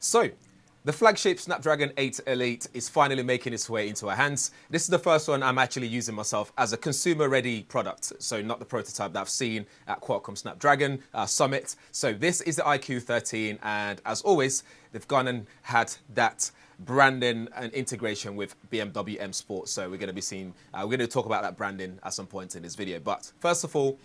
So, the flagship Snapdragon 8 Elite is finally making its way into our hands. This is the first one I'm actually using myself as a consumer-ready product, so not the prototype that I've seen at Qualcomm Snapdragon Summit. So this is the iQOO 13, and as always, they've gone and had that branding and integration with BMW M Sport. So we're going to be seeing, we're going to talk about that branding at some point in this video. But first of all,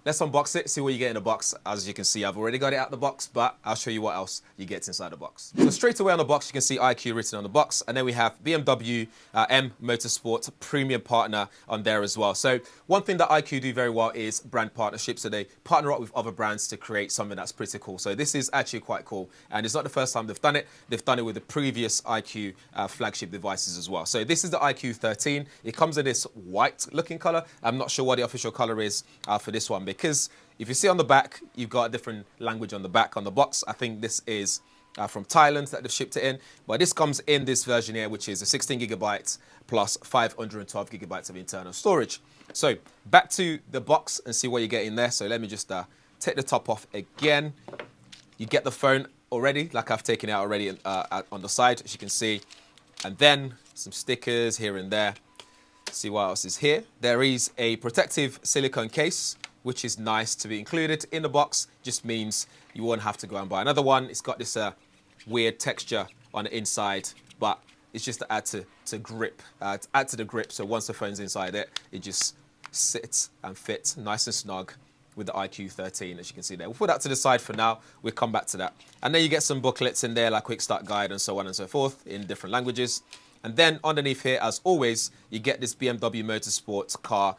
let's unbox it, see what you get in the box. As you can see, I've already got it out of the box, but I'll show you what else you get inside the box. So straight away on the box, you can see iQOO written on the box, and then we have BMW M Motorsport Premium Partner on there as well. So one thing that iQOO do very well is brand partnerships. So they partner up with other brands to create something that's pretty cool. So this is actually quite cool, and it's not the first time they've done it. They've done it with the previous iQOO flagship devices as well. So this is the iQOO 13. It comes in this white looking color. I'm not sure what the official color is for this one, because if you see on the back, you've got a different language on the back on the box. I think this is from Thailand that they've shipped it in, but this comes in this version here, which is a 16 gigabytes plus 512 gigabytes of internal storage. So back to the box and see what you get in there. So let me just take the top off again. You get the phone already, like I've taken it out already on the side, as you can see, and then some stickers here and there. See what else is here. There is a protective silicone case, which is nice to be included in the box. Just means you won't have to go and buy another one. It's got this weird texture on the inside, but it's just to add to grip, to add to the grip. So once the phone's inside it, it just sits and fits nice and snug with the iQOO 13, as you can see there. We'll put that to the side for now. We'll come back to that. And then you get some booklets in there, like quick start guide and so on and so forth in different languages. And then underneath here, as always, you get this BMW Motorsport car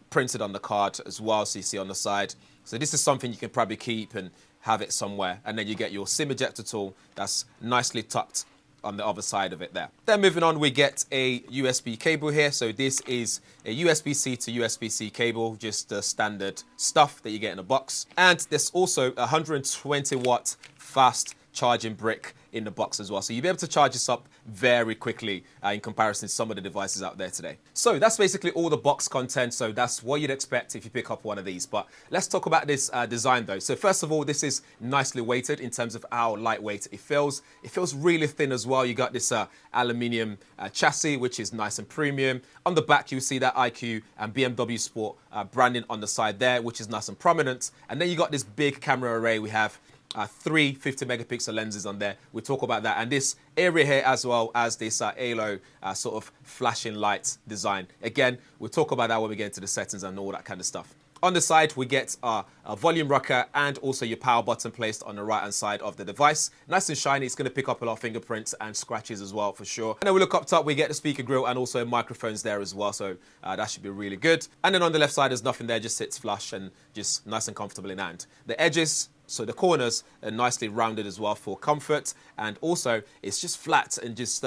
printed on the card as well, so you see on the side. So this is something you can probably keep and have it somewhere. And then you get your SIM ejector tool that's nicely tucked on the other side of it there. Then moving on, we get a USB cable here. So this is a USB-C to USB-C cable, just the standard stuff that you get in a box. And there's also a 120 watt fast charging brick in the box as well. So you'll be able to charge this up very quickly in comparison to some of the devices out there today. So that's basically all the box content. So that's what you'd expect if you pick up one of these. But let's talk about this design though. So first of all, this is nicely weighted in terms of how lightweight it feels. It feels really thin as well. You got this aluminium chassis, which is nice and premium. On the back, you see that iQOO and BMW Sport branding on the side there, which is nice and prominent. And then you got this big camera array. We have three 50 megapixel lenses on there. We'll talk about that. And this area here, as well as this halo sort of flashing light design. Again, we'll talk about that when we get into the settings and all that kind of stuff. On the side, we get a volume rocker and also your power button placed on the right-hand side of the device. Nice and shiny. It's going to pick up a lot of fingerprints and scratches as well, for sure. And then we look up top, we get the speaker grill and also microphones there as well. So that should be really good. And then on the left side, there's nothing there, just sits flush and just nice and comfortable in hand. The edges, so the corners are nicely rounded as well for comfort. And also, it's just flat and just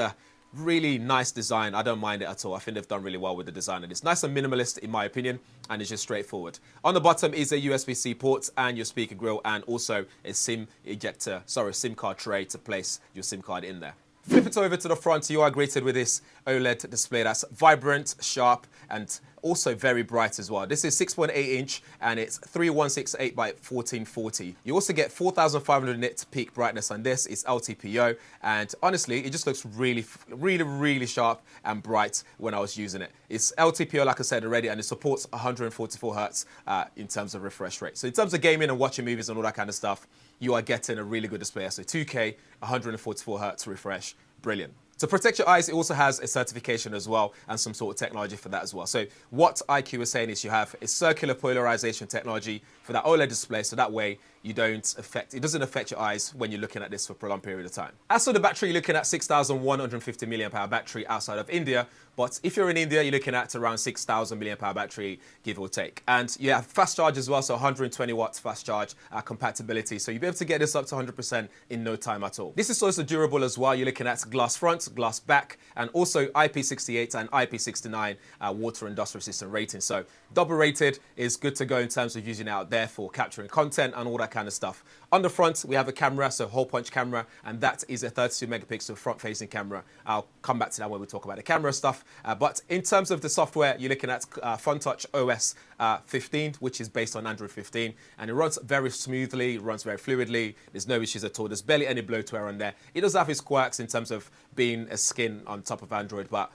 really nice design. I don't mind it at all. I think they've done really well with the design. And it's nice and minimalist in my opinion, and it's just straightforward. On the bottom is a USB-C port and your speaker grill, and also a SIM card tray to place your SIM card in there. Flip it over to the front, you are greeted with this OLED display that's vibrant, sharp, and also very bright as well. This is 6.8 inch and it's 3168 by 1440. You also get 4500 nit peak brightness on this. It's LTPO, and honestly, it just looks really sharp and bright when I was using it. It's LTPO, like I said already, and it supports 144 hertz in terms of refresh rate. So in terms of gaming and watching movies and all that kind of stuff, you are getting a really good display. So 2K, 144 hertz refresh, brilliant. To protect your eyes, it also has a certification as well and some sort of technology for that as well. So what iQOO is saying is you have a circular polarization technology for that OLED display, so that way it doesn't affect your eyes when you're looking at this for a prolonged period of time. As for the battery, you're looking at 6,150 milliamp hour battery outside of India, but if you're in India, you're looking at around 6,000 milliamp hour battery, give or take. And you have fast charge as well, so 120 watts fast charge compatibility. So you'll be able to get this up to 100% in no time at all. This is also durable as well. You're looking at glass front, glass back, and also IP68 and IP69 water and dust resistant rating. So double rated is good to go in terms of using it out there for capturing content and all that kind of stuff. On the front, we have a camera, so hole punch camera, and that is a 32 megapixel front-facing camera. I'll come back to that when we talk about the camera stuff. But in terms of the software, you're looking at FunTouch OS 15, which is based on Android 15, and it runs very smoothly, runs very fluidly. There's no issues at all. There's barely any bloatware on there. It does have its quirks in terms of being a skin on top of Android, but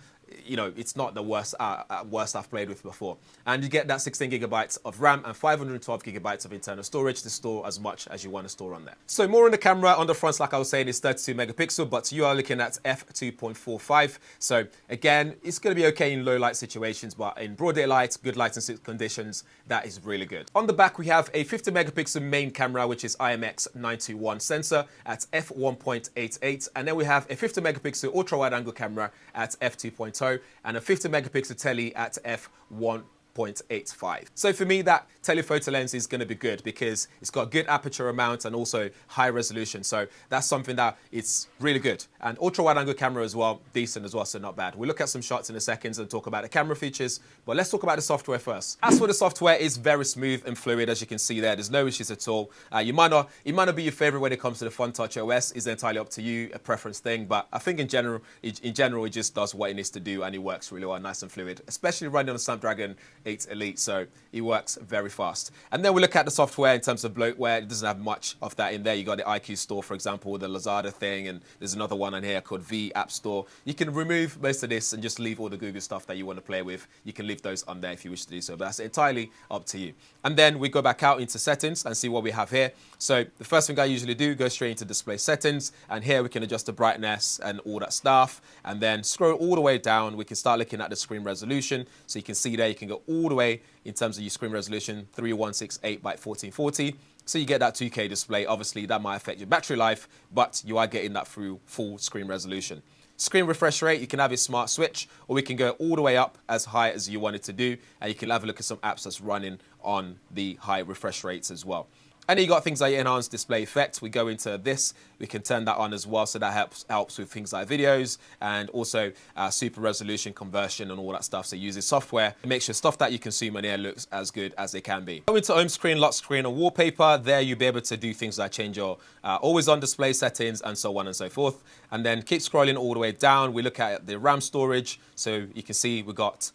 you know, it's not the worst I've played with before. And you get that 16 gigabytes of RAM and 512 gigabytes of internal storage to store as much as you want to store on there. So more on the camera. On the front, like I was saying, is 32 megapixel, but you are looking at f2.45. So again, it's going to be okay in low light situations, but in broad daylight, good lighting conditions, that is really good. On the back, we have a 50 megapixel main camera, which is IMX921 sensor at f1.88. And then we have a 50 megapixel ultra wide angle camera at f2.2. And a 50 megapixel tele at f1.85. So for me, that telephoto lens is going to be good because it's got good aperture amount and also high resolution. So that's something that it's really good. And ultra wide angle camera as well, decent as well, so not bad. We'll look at some shots in a second and talk about the camera features, but let's talk about the software first. As for the software, it's very smooth and fluid, as you can see there. There's no issues at all. It might not be your favorite when it comes to the FunTouch OS. It's entirely up to you, a preference thing. But I think in general, it just does what it needs to do and it works really well, nice and fluid, especially running on a Snapdragon 8 Elite. So it works very fast. And then we look at the software in terms of bloatware. It doesn't have much of that in there. You got the iQOO store, for example, the Lazada thing, and there's another one on here called V App Store. You can remove most of this and just leave all the Google stuff that you want to play with. You can leave those on there if you wish to do so, but that's entirely up to you. And then we go back out into settings and see what we have here. So the first thing I usually do, go straight into display settings, and here we can adjust the brightness and all that stuff. And then scroll all the way down, we can start looking at the screen resolution. So you can see there, you can go all the way in terms of your screen resolution, 3168 by 1440. So you get that 2K display. Obviously, that might affect your battery life, but you are getting that through full screen resolution. Screen refresh rate, you can have a smart switch, or we can go all the way up as high as you want it to do, and you can have a look at some apps that's running on the high refresh rates as well. And then you got things like enhanced display effects. We go into this, we can turn that on as well, so that helps with things like videos and also super resolution conversion and all that stuff. So using software, it makes sure stuff that you consume on here looks as good as they can be. Go into home screen, lock screen, and wallpaper. There you'll be able to do things like change your always on display settings and so on and so forth. And then keep scrolling all the way down. We look at the RAM storage. So you can see we've got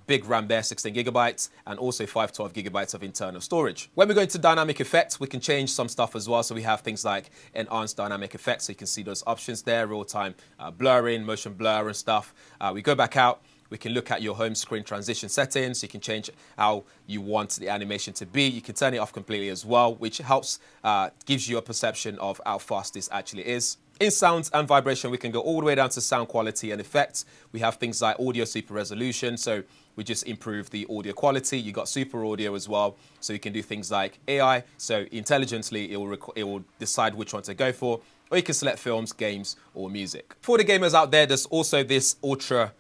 big RAM there, 16 gigabytes, and also 512 gigabytes of internal storage. When we go into dynamic effects, we can change some stuff as well. So we have things like enhanced dynamic effects. So you can see those options there, real-time blurring, motion blur and stuff. We go back out. We can look at your home screen transition settings. You can change how you want the animation to be. You can turn it off completely as well, which helps, gives you a perception of how fast this actually is. In sounds and vibration, we can go all the way down to sound quality and effects. We have things like audio super resolution. So we just improve the audio quality. You got super audio as well. So you can do things like AI. So intelligently, it will decide which one to go for. Or you can select films, games, or music. For the gamers out there, there's also this ultra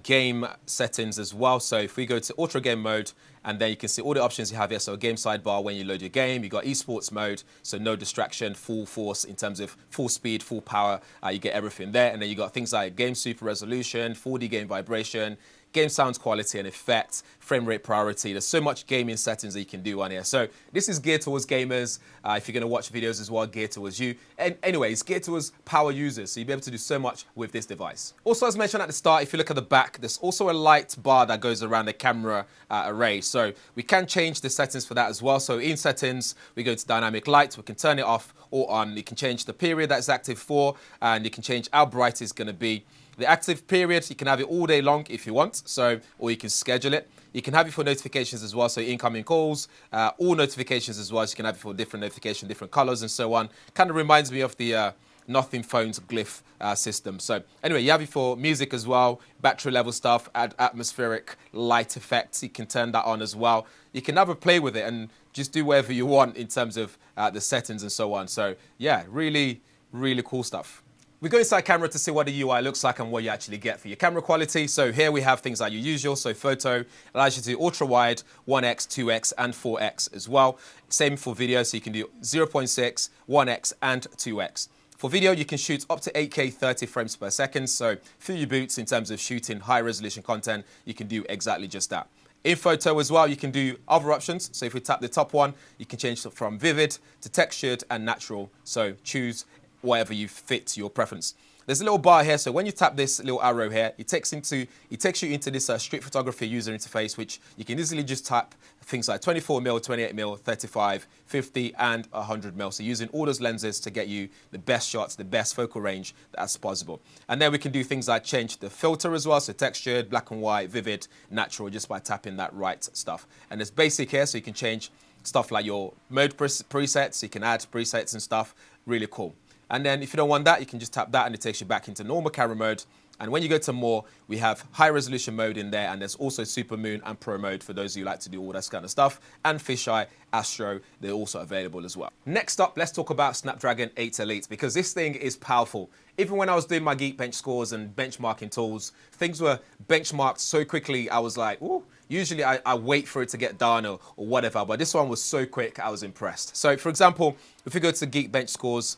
game settings as well. So if we go to ultra game mode, and then you can see all the options you have here. So game sidebar when you load your game, you got esports mode, so no distraction, full force in terms of full speed, full power. You get everything there. And then you got things like game super resolution, 4D game vibration, game sounds quality and effects, frame rate priority. There's so much gaming settings that you can do on here. So this is geared towards gamers. If you're going to watch videos as well, geared towards you. And anyway, it's geared towards power users. So you'll be able to do so much with this device. Also, as mentioned at the start, if you look at the back, there's also a light bar that goes around the camera array. So we can change the settings for that as well. So in settings, we go to dynamic light. We can turn it off or on. You can change the period that's active for, and you can change how bright it's going to be. The active period, you can have it all day long if you want, so, or you can schedule it. You can have it for notifications as well, so incoming calls, all notifications as well, so you can have it for different notifications, different colors and so on. Kind of reminds me of the Nothing Phone's glyph system. So anyway, you have it for music as well, battery level stuff, add atmospheric light effects. You can turn that on as well. You can have a play with it and just do whatever you want in terms of the settings and so on. So yeah, really, really cool stuff. We go inside camera to see what the UI looks like and what you actually get for your camera quality. So here we have things like your usual. So photo allows you to do ultra wide, 1x, 2x, and 4x as well. Same for video. So you can do 0.6, 1x, and 2x. For video, you can shoot up to 8K 30 frames per second. So through your boots in terms of shooting high resolution content, you can do exactly just that. In photo as well, you can do other options. So if we tap the top one, you can change it from vivid to textured and natural. So choose whatever you fit your preference. There's a little bar here, so when you tap this little arrow here, it takes you into this street photography user interface, which you can easily just tap things like 24mm, 28mm, 35, 50, and 100mm. So using all those lenses to get you the best shots, the best focal range that's possible. And then we can do things like change the filter as well, so textured, black and white, vivid, natural, just by tapping that right stuff. And there's basic here, so you can change stuff like your mode presets, you can add presets and stuff, really cool. And then if you don't want that, you can just tap that and it takes you back into normal camera mode. And when you go to more, we have high resolution mode in there, and there's also super moon and pro mode for those who like to do all that kind of stuff. And fisheye, astro, they're also available as well. Next up, let's talk about Snapdragon 8 Elite, because this thing is powerful. Even when I was doing my Geekbench scores and benchmarking tools, things were benchmarked so quickly, I was like, ooh. Usually I wait for it to get done or whatever, but this one was so quick, I was impressed. So for example, if we go to Geekbench scores,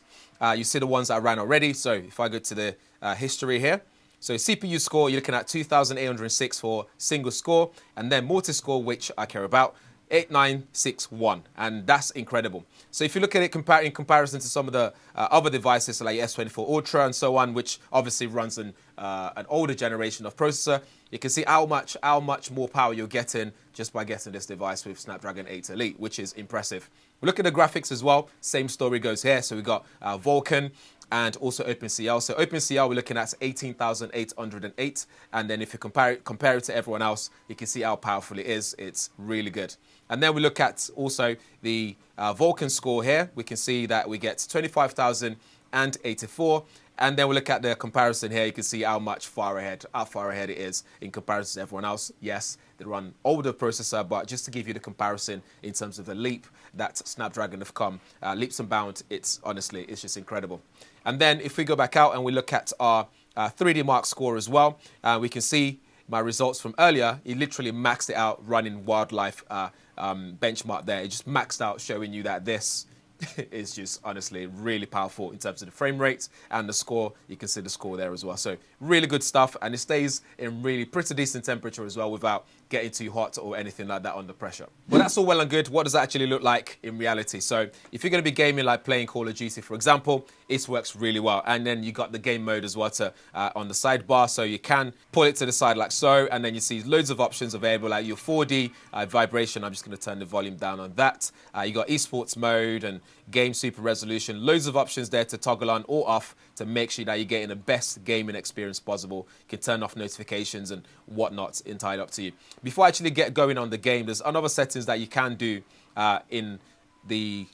you see the ones that I ran already. So if I go to the history here, so CPU score, you're looking at 2,806 for single score, and then multi-score, which I care about, 8961, and that's incredible. So if you look at it in comparison to some of the other devices like S24 Ultra and so on, which obviously runs an older generation of processor, you can see how much more power you're getting just by getting this device with Snapdragon 8 Elite, which is impressive. Look at the graphics as well. Same story goes here. So we got Vulkan and also OpenCL. So OpenCL, we're looking at 18,808. And then if you compare it to everyone else, you can see how powerful it is. It's really good. And then we look at also the Vulkan score here. We can see that we get 25,084. And then we look at the comparison here. You can see how far ahead it is in comparison to everyone else. Yes, they run older processor, but just to give you the comparison in terms of the leap that Snapdragon have come, leaps and bounds, it's just incredible. And then if we go back out and we look at our 3D Mark score as well, we can see my results from earlier. It literally maxed it out running wildlife benchmark there. It just maxed out, showing you that this is just honestly really powerful in terms of the frame rate and the score. You can see the score there as well. So really good stuff, and it stays in really pretty decent temperature as well without getting too hot or anything like that under pressure. Well, that's all well and good. What does that actually look like in reality? So if you're going to be gaming, like playing Call of Duty, for example, it works really well. And then you got the game mode as well on the sidebar, so you can pull it to the side like so, and then you see loads of options available, like your 4D vibration. I'm just going to turn the volume down on that. You got esports mode and game super resolution. Loads of options there to toggle on or off to make sure that you're getting the best gaming experience possible. You can turn off notifications and whatnot, entirely up to you. Before I actually get going on the game, there's another settings that you can do in the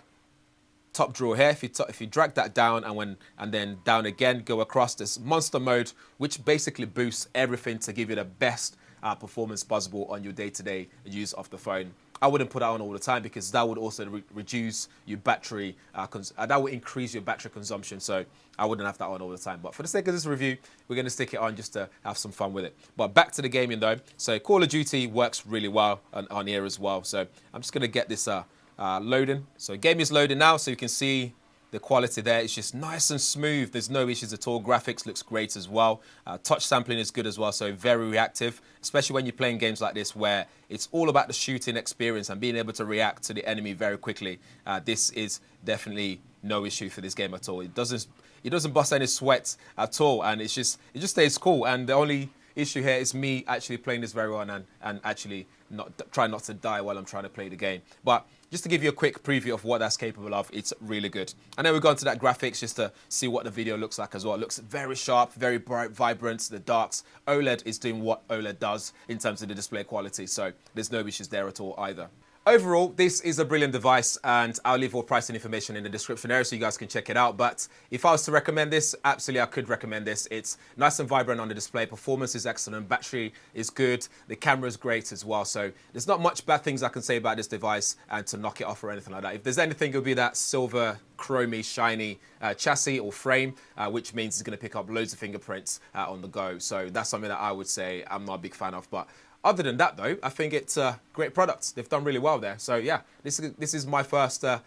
top drawer here. If you drag that down and then down again, go across this monster mode, which basically boosts everything to give you the best performance possible on your day-to-day use of the phone. I wouldn't put that on all the time because that would also reduce your battery, that would increase your battery consumption. So I wouldn't have that on all the time. But for the sake of this review, we're going to stick it on just to have some fun with it. But back to the gaming though. So Call of Duty works really well on here as well. So I'm just going to get this loading. So game is loading now, so you can see the quality there. It's just nice and smooth. There's no issues at all. Graphics looks great as well. Touch sampling is good as well, so very reactive, especially when you're playing games like this where it's all about the shooting experience and being able to react to the enemy very quickly. This is definitely no issue for this game at all. It doesn't bust any sweat at all, and it just stays cool. And the only issue here is me actually playing this very well and actually try not to die while I'm trying to play the game. But just to give you a quick preview of what that's capable of, it's really good. And then we've gone to that graphics just to see what the video looks like as well. It looks very sharp, very bright, vibrant, the darks. OLED is doing what OLED does in terms of the display quality, so there's no issues there at all either. Overall, this is a brilliant device, and I'll leave all pricing information in the description area so you guys can check it out. But if I was to recommend this, absolutely I could recommend this. It's nice and vibrant on the display. Performance is excellent. Battery is good. The camera is great as well. So there's not much bad things I can say about this device and to knock it off or anything like that. If there's anything, it'll be that silver, chromy, shiny chassis or frame, which means it's going to pick up loads of fingerprints on the go. So that's something that I would say I'm not a big fan of. But other than that, though, I think it's a great product. They've done really well there. So yeah, this is my first 8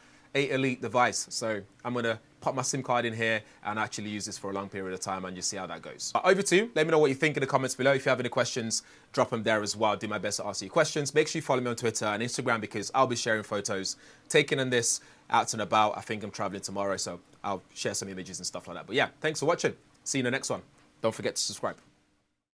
Elite device. So I'm going to pop my SIM card in here and actually use this for a long period of time and just see how that goes. Over to you. Let me know what you think in the comments below. If you have any questions, drop them there as well. I'll do my best to answer your questions. Make sure you follow me on Twitter and Instagram because I'll be sharing photos taken in this out and about. I think I'm traveling tomorrow, so I'll share some images and stuff like that. But yeah, thanks for watching. See you in the next one. Don't forget to subscribe.